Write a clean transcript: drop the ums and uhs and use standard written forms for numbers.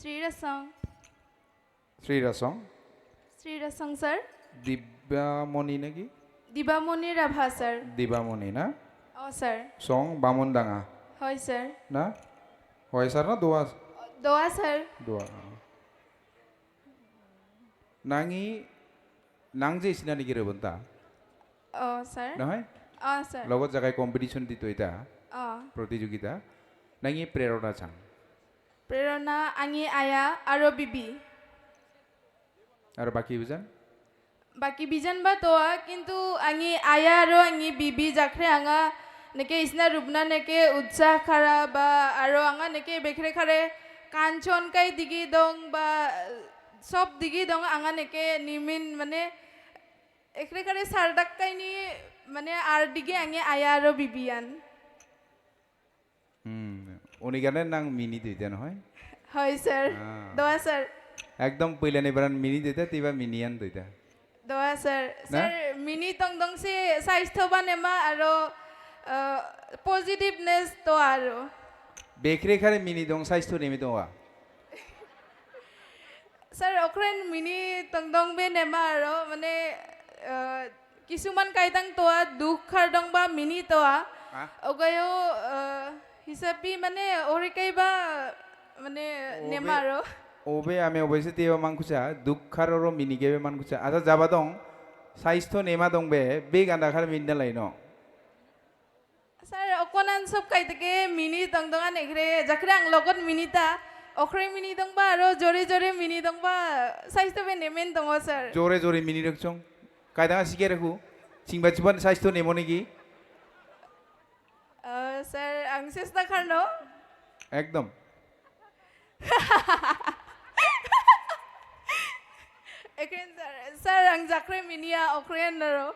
শ্রীরাসং শ্রীরাসং শ্রীরাসং sir দিব্যামণি নাকি দিবামণি Rabha sir দিবামণি না ও sir সং বামন ডাঙা হয় স্যার না হয় স্যার না দোয়া দোয়া স্যার দোয়া নাঙি নাংজে ইসিনা নাকি রেবন্তা ও স্যার নহয় ও স্যার লগত জায়গায় কম্পিটিশন দিত এটা ও প্রতিযোগিতা নাঙি প্রেরণা চাং প্রেরণা আঙি আয়া আরো বিবি আর বাকি বুঝান বাকি বিজান বা তোয়া কিন্তু আঙি আয়া আরো আঙি বিবি জাখরে আঙা নেকে ইসনা রুবনা নেকে উৎসাহ খারা বা আরো আঙা নেকে বেখরে খারে কাঞ্চন কাই দিগি দং বা সব দিগি দং আঙা নেকে নিমিন মানে এখরে খারে সারদাক কাইনি মানে আর দিগে আঙি আয়া আরো বিবিয়ান উনি গানের নাং মিনি দিতে নহয় হয় স্যার দোয়া স্যার একদম পইলানি বারান মিনি দিতে তিবা মিনিয়ান দিতে দোয়া স্যার স্যার মিনি তং দং সে স্বাস্থ্যবান এমা আরো পজিটিভনেস তো আরো বেখরে খারে মিনি দং স্বাস্থ্য নেমি দোয়া স্যার ওখানে মিনি তং দং বে নেমা আরো মানে কিছুমান কাইতাং তোয়া দুখ খার দং বা মিনি তোয়া ওগায়ও হিসাবি মানে ওরিকাই বা মানে নেমা আরো ওবে আমি অবশ্যই তেবা মাংকুচা দুঃখার মিনি গেবে মানকুচা আচ্ছা যাবা দং স্বাস্থ্য নেমা দং বে বে গান্দা খার মিনি লাই ন স্যার অকনান সব কাইতাকে মিনি তং দঙা নেখরে জাখরে আং লগত মিনিতা অখরে মিনি দং বা আরো জোরে জোরে মিনি দং বা স্বাস্থ্য বে নেমেন দङ স্যার জোরে জোরে মিনি রাখছং কায়দা শিখে রাখু সিংবা চিবান স্বাস্থ্য নেমো নাকি স্যার আং চেষ্টা খারন একদম এখানে স্যার আং জাখরে মিনিয়া অখরে নারো